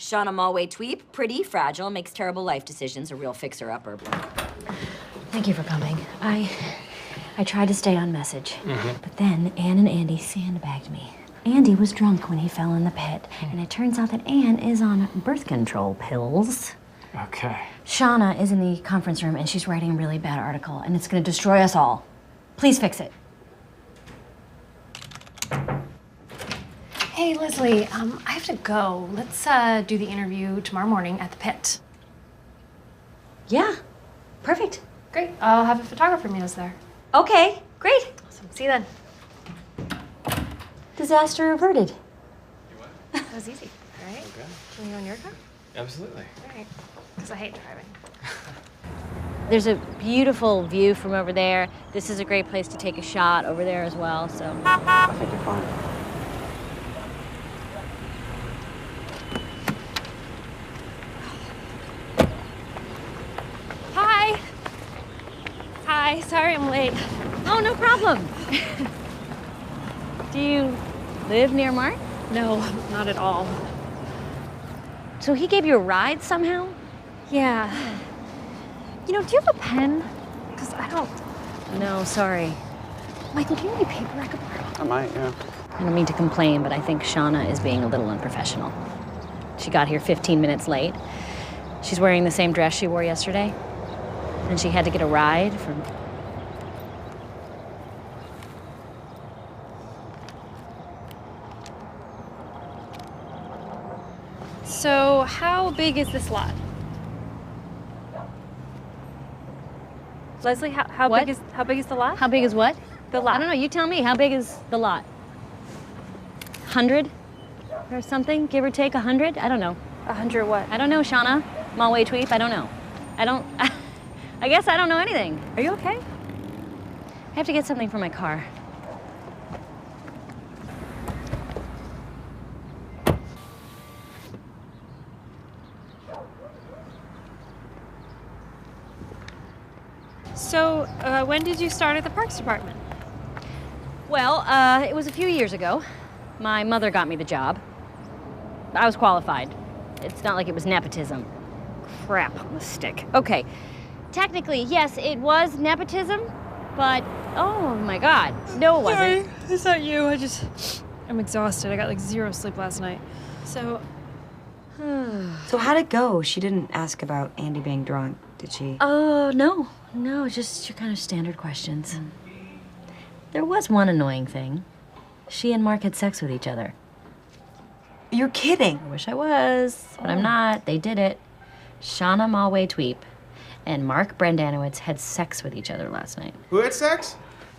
Shauna Mulway-Tweep, pretty, fragile, makes terrible life decisions, a real fixer-upper. Thank you for coming. I tried to stay on message, but then Anne and Andy sandbagged me. Andy was drunk when he fell in the pit, and it turns out that Anne is on birth control pills. Okay. Shauna is in the conference room, and she's writing a really bad article, and it's gonna destroy us all. Please fix it. Hey, Leslie, I have to go. Let's do the interview tomorrow morning at the pit. Yeah, perfect. Great. I'll have a photographer meet us there. Okay, great. Awesome. See you then. Disaster averted. That was easy. All right. Okay. Can we go in your car? Absolutely. All right. Because I hate driving. There's a beautiful view from over there. This is a great place to take a shot over there as well, so. I think you're fine. Hi. Hi. Sorry I'm late. Oh, no problem. Do you live near Mark? No, not at all. So he gave you a ride somehow? Yeah. You know, do you have a pen? Because I don't. No, sorry. Michael, do you have any paper I could borrow? I might, yeah. I don't mean to complain, but I think Shauna is being a little unprofessional. She got here 15 minutes late. She's wearing the same dress she wore yesterday. And she had to get a ride from... So, how big is this lot? Leslie, how What? big is the lot? How big is what? The lot. I don't know, you tell me. How big is the lot? 100 or something? Give or take 100? I don't know. 100 what? I don't know, Shauna. Mulway-Tweep, I don't know. I guess I don't know anything. Are you okay? I have to get something for my car. So, when did you start at the Parks Department? Well, it was a few years ago. My mother got me the job. I was qualified. It's not like it was nepotism. Crap on the stick. Okay, technically, yes, it was nepotism, but oh my God, no, it wasn't. Sorry, it's not you. I'm exhausted. I got like 0 sleep last night. So, So how'd it go? She didn't ask about Andy being drunk, did she? Oh, no, just your kind of standard questions. There was one annoying thing. She and Mark had sex with each other. You're kidding. I wish I was, but I'm not. They did it. Shauna Mulway-Tweep and Mark Brandanowitz had sex with each other last night. Who had sex?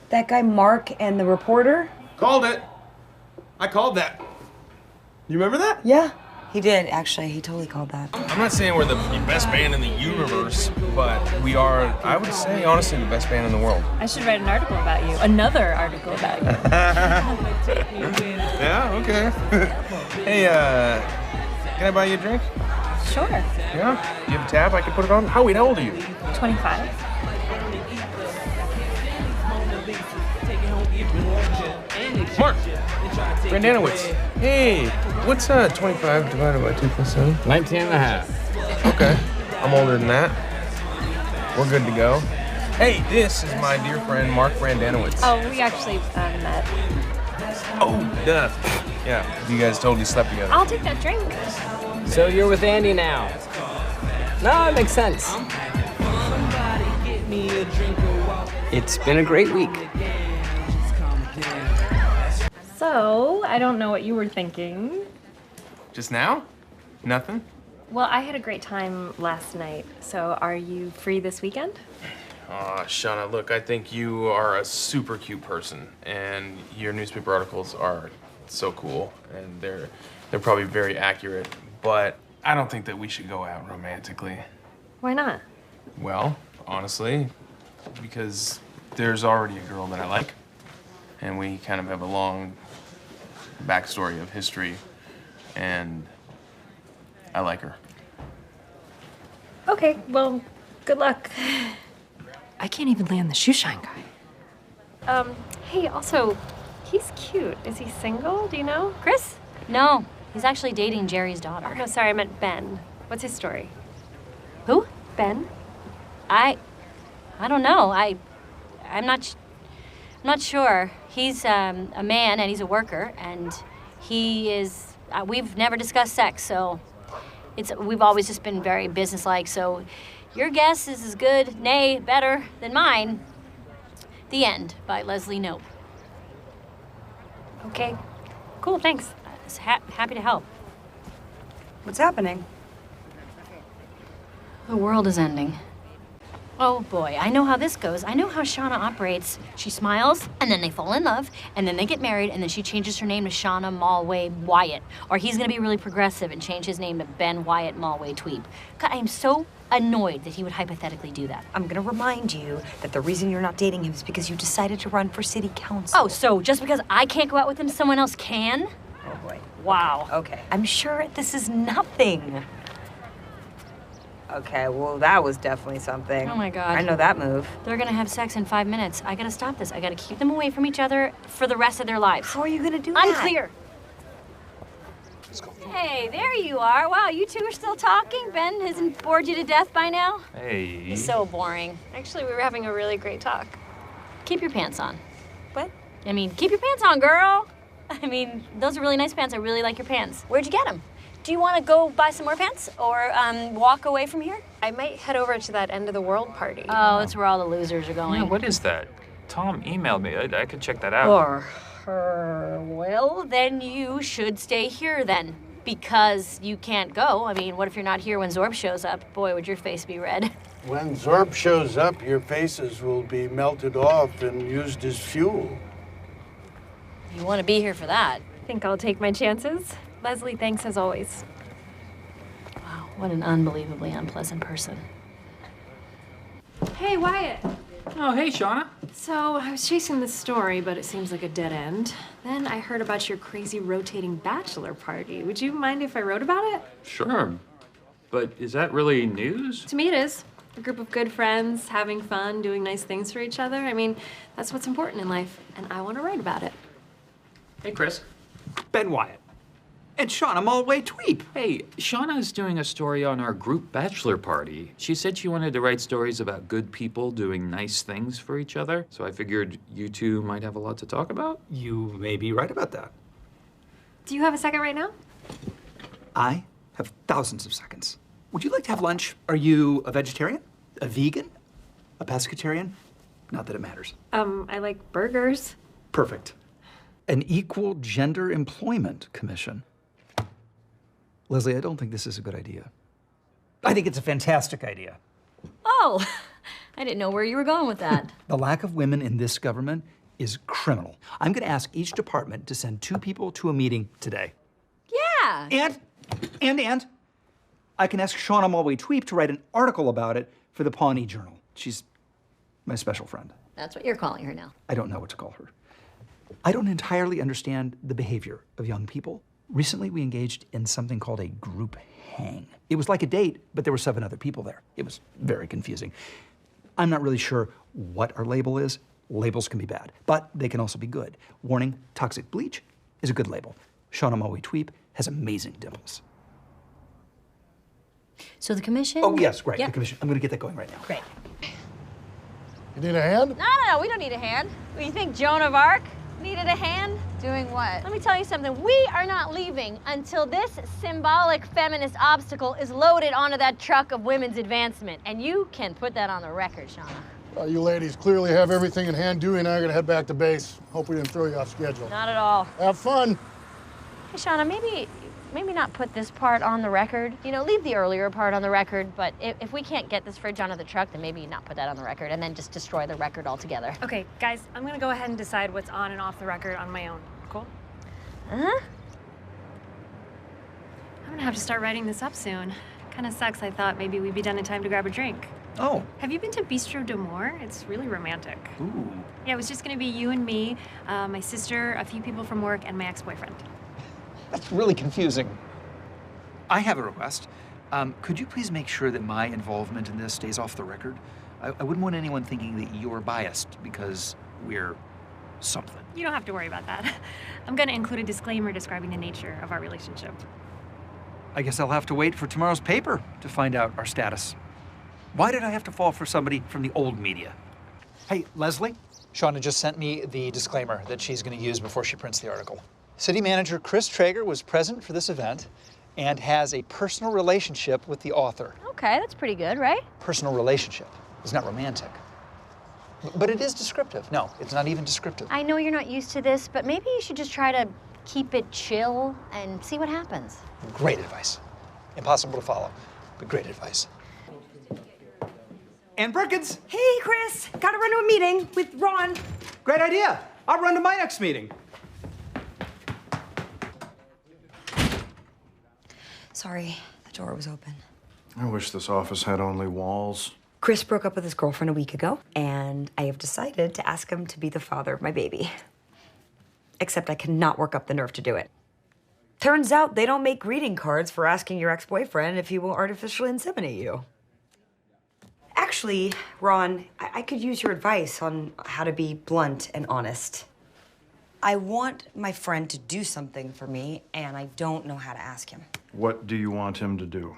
That guy Mark and the reporter? Called it. I called that. You remember that? Yeah, he did, actually. He totally called that. I'm not saying we're the best band in the universe, but we are, I would say, honestly, the best band in the world. I should write an article about you. Another article about you. Yeah, okay. Hey, can I buy you a drink? Sure. Yeah? Do you have a tab I can put it on? How old are you? 25. Mark! Brandanowitz. Hey, what's 25 divided by 2 plus 7? 19 and a half. Okay. I'm older than that. We're good to go. Hey, this is my dear friend, Mark Brandanowitz. Oh, we actually met. Oh, duh. Yeah, you guys totally slept together. I'll take that drink. So you're with Andy now? No, it makes sense. It's been a great week. So, I don't know what you were thinking. Just now? Nothing? Well, I had a great time last night. So, are you free this weekend? Aw, Shauna, look, I think you are a super cute person, and your newspaper articles are so cool, and they're probably very accurate, but I don't think that we should go out romantically. Why not? Well, honestly, because there's already a girl that I like, and we kind of have a long backstory of history, and I like her. Okay, well, good luck. I can't even land the shoe shine guy. Hey, also, he's cute. Is he single? Do you know? Chris? No, He's actually dating Jerry's daughter. Oh, no, sorry, I meant Ben. What's his story? Who? Ben? I don't know. I'm not sure. He's a man and he's a worker, and he is. We've never discussed sex, so we've always just been very businesslike. So your guess is as good, nay, better than mine. The End by Leslie Knope. Okay. Cool, thanks. Happy to help. What's happening? The world is ending. Oh boy, I know how this goes. I know how Shauna operates. She smiles, and then they fall in love, and then they get married, and then she changes her name to Shauna Malway Wyatt. Or he's gonna be really progressive and change his name to Ben Wyatt Malway Tweep. God, I am so annoyed that he would hypothetically do that. I'm gonna remind you that the reason you're not dating him is because you decided to run for city council. Oh, so just because I can't go out with him, someone else can? Oh boy. Wow. Okay. I'm sure this is nothing. Okay, well, that was definitely something. Oh my God. I know that move. They're gonna have sex in 5 minutes. I gotta stop this. I gotta keep them away from each other for the rest of their lives. How are you gonna do that? Unclear. Hey, there you are. Wow, you two are still talking? Ben hasn't bored you to death by now? Hey. He's so boring. Actually, we were having a really great talk. Keep your pants on. What? I mean, keep your pants on, girl. I mean, those are really nice pants. I really like your pants. Where'd you get them? Do you want to go buy some more pants or walk away from here? I might head over to that end of the world party. Oh, that's where all the losers are going. Yeah, what is that? Tom emailed me. I could check that out. Well, then you should stay here then. Because you can't go. I mean, what if you're not here when Zorb shows up? Boy, would your face be red. When Zorb shows up, your faces will be melted off and used as fuel. You want to be here for that. I think I'll take my chances. Leslie, thanks as always. Wow, what an unbelievably unpleasant person. Hey, Wyatt. Oh, hey, Shauna. So, I was chasing this story, but it seems like a dead end. Then I heard about your crazy rotating bachelor party. Would you mind if I wrote about it? Sure. But is that really news? To me, it is. A group of good friends, having fun, doing nice things for each other. I mean, that's what's important in life, and I want to write about it. Hey, Chris. Ben Wyatt. And Shauna Malway Tweep. Hey, Shauna's doing a story on our group bachelor party. She said she wanted to write stories about good people doing nice things for each other, so I figured you two might have a lot to talk about. You may be right about that. Do you have a second right now? I have thousands of seconds. Would you like to have lunch? Are you a vegetarian? A vegan? A pescatarian? Not that it matters. I like burgers. Perfect. An Equal Gender Employment Commission. Leslie, I don't think this is a good idea. I think it's a fantastic idea. Oh, I didn't know where you were going with that. The lack of women in this government is criminal. I'm going to ask each department to send 2 people to a meeting today. Yeah. And I can ask Shauna Malway Tweep to write an article about it for the Pawnee Journal. She's my special friend. That's what you're calling her now. I don't know what to call her. I don't entirely understand the behavior of young people. Recently, we engaged in something called a group hang. It was like a date, but there were 7 other people there. It was very confusing. I'm not really sure what our label is. Labels can be bad, but they can also be good. Warning, toxic bleach is a good label. Shauna Malway Tweep has amazing dimples. So the commission? Oh, yes, right, Yep. the commission. I'm gonna get that going right now. Great. You need a hand? No, we don't need a hand. You think Joan of Arc needed a hand? Doing what? Let me tell you something. We are not leaving until this symbolic feminist obstacle is loaded onto that truck of women's advancement. And you can put that on the record, Shauna. Well, you ladies clearly have everything in hand. Dewey and I are gonna head back to base. Hope we didn't throw you off schedule. Not at all. Have fun. Hey, Shauna, maybe not put this part on the record. You know, leave the earlier part on the record, but if we can't get this fridge onto the truck, then maybe not put that on the record and then just destroy the record altogether. Okay, guys, I'm gonna go ahead and decide what's on and off the record on my own. Cool? Uh-huh. I'm gonna have to start writing this up soon. Kinda sucks. I thought maybe we'd be done in time to grab a drink. Oh. Have you been to Bistro d'Amour? It's really romantic. Ooh. Yeah, it was just gonna be you and me, my sister, a few people from work, and my ex-boyfriend. That's really confusing. I have a request. Could you please make sure that my involvement in this stays off the record? I wouldn't want anyone thinking that you're biased because we're something. You don't have to worry about that. I'm gonna include a disclaimer describing the nature of our relationship. I guess I'll have to wait for tomorrow's paper to find out our status. Why did I have to fall for somebody from the old media? Hey, Leslie, Shauna just sent me the disclaimer that she's going to use before she prints the article. City manager Chris Traeger was present for this event and has a personal relationship with the author. Okay, that's pretty good, right? Personal relationship. It's not romantic. But it is descriptive. No, it's not even descriptive. I know you're not used to this, but maybe you should just try to keep it chill and see what happens. Great advice. Impossible to follow, but great advice. Ann Perkins! Hey, Chris. Gotta run to a meeting with Ron. Great idea. I'll run to my next meeting. Sorry, the door was open. I wish this office had only walls. Chris broke up with his girlfriend a week ago, and I have decided to ask him to be the father of my baby. Except I cannot work up the nerve to do it. Turns out they don't make greeting cards for asking your ex-boyfriend if he will artificially inseminate you. Actually, Ron, I could use your advice on how to be blunt and honest. I want my friend to do something for me, and I don't know how to ask him. What do you want him to do?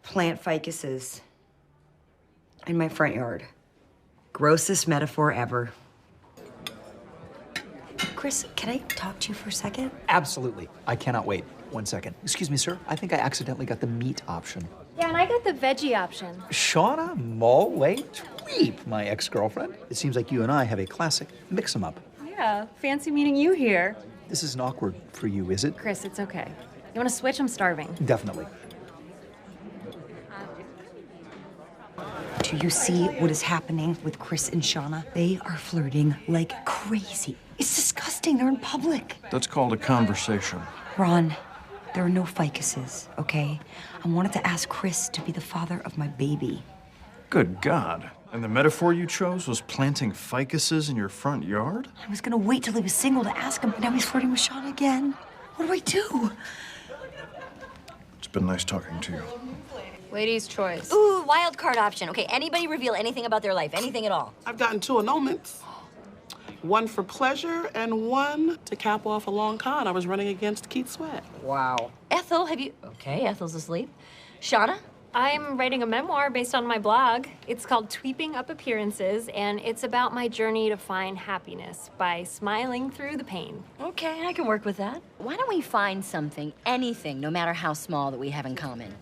Plant ficuses in my front yard. Grossest metaphor ever. Chris, can I talk to you for a second? Absolutely. I cannot wait. 1 second. Excuse me, sir. I think I accidentally got the meat option. Yeah, and I got the veggie option. Shauna Mulway Tweep, my ex-girlfriend. It seems like you and I have a classic mix-em-up. Yeah, fancy meeting you here. This isn't awkward for you, is it? Chris, it's okay. You wanna switch? I'm starving. Definitely. Do you see what is happening with Chris and Shauna? They are flirting like crazy. It's disgusting. They're in public. That's called a conversation. Ron, there are no ficuses, okay? I wanted to ask Chris to be the father of my baby. Good God. And the metaphor you chose was planting ficuses in your front yard? I was gonna wait till he was single to ask him, but now he's flirting with Shauna again. What do I do? It's been nice talking to you. Ladies' choice. Ooh, wild card option. Okay, anybody reveal anything about their life, anything at all. I've gotten 2 annulments. One for pleasure and one to cap off a long con. I was running against Keith Sweat. Wow. Ethel, have you... Okay, Ethel's asleep. Shauna? I'm writing a memoir based on my blog. It's called Tweeping Up Appearances, and it's about my journey to find happiness by smiling through the pain. Okay, I can work with that. Why don't we find something, anything, no matter how small, that we have in common?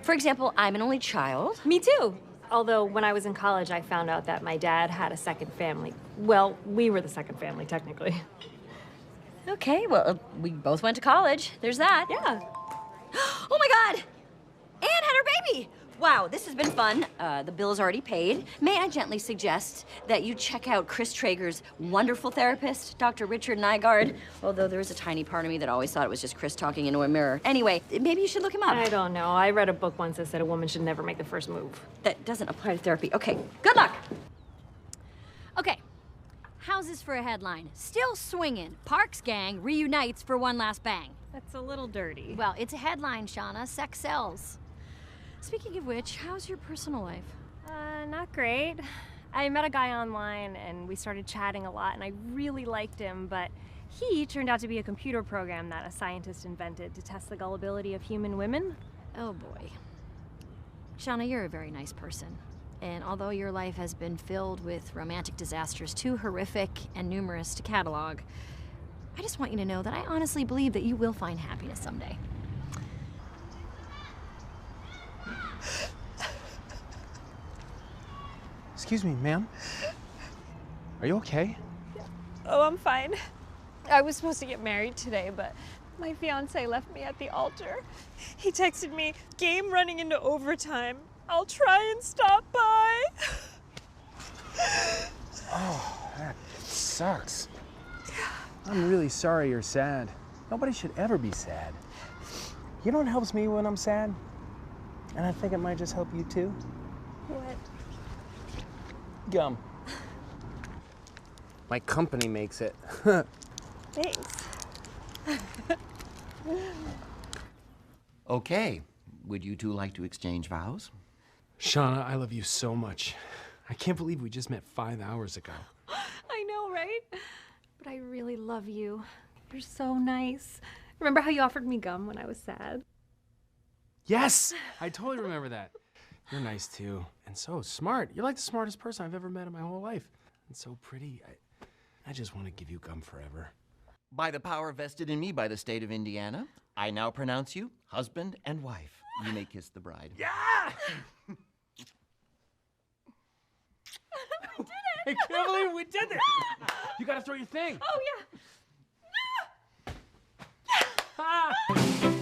For example, I'm an only child. Me too. Although when I was in college, I found out that my dad had a second family. Well, we were the second family, technically. Okay, well, we both went to college. There's that. Yeah. Oh my God! Anne had her baby! Wow, this has been fun. The bill is already paid. May I gently suggest that you check out Chris Traeger's wonderful therapist, Dr. Richard Nygaard, although there is a tiny part of me that always thought it was just Chris talking into a mirror. Anyway, maybe you should look him up. I don't know. I read a book once that said a woman should never make the first move. That doesn't apply to therapy. Okay, good luck. Okay, how's this for a headline? Still swinging. Parks gang reunites for one last bang. That's a little dirty. Well, it's a headline, Shauna. Sex sells. Speaking of which, how's your personal life? Not great. I met a guy online and we started chatting a lot and I really liked him, but he turned out to be a computer program that a scientist invented to test the gullibility of human women. Oh boy. Shauna, you're a very nice person. And although your life has been filled with romantic disasters too horrific and numerous to catalog, I just want you to know that I honestly believe that you will find happiness someday. Excuse me, ma'am. Are you okay? Oh, I'm fine. I was supposed to get married today, but my fiance left me at the altar. He texted me, game running into overtime. I'll try and stop by. Oh, that sucks. I'm really sorry you're sad. Nobody should ever be sad. You know what helps me when I'm sad? And I think it might just help you too. What? Gum. My company makes it. Thanks. Okay. Would you two like to exchange vows? Shauna, I love you so much. I can't believe we just met 5 hours ago. I know, right? but I really love you. You're so nice. Remember how you offered me gum when I was sad? Yes! I totally remember that. You're nice too, and so smart. You're like the smartest person I've ever met in my whole life. And so pretty. I just want to give you gum forever. By the power vested in me by the state of Indiana, I now pronounce you husband and wife. You may kiss the bride. Yeah! We did it! I can't believe we did it! You gotta throw your thing. Oh, yeah. Ah!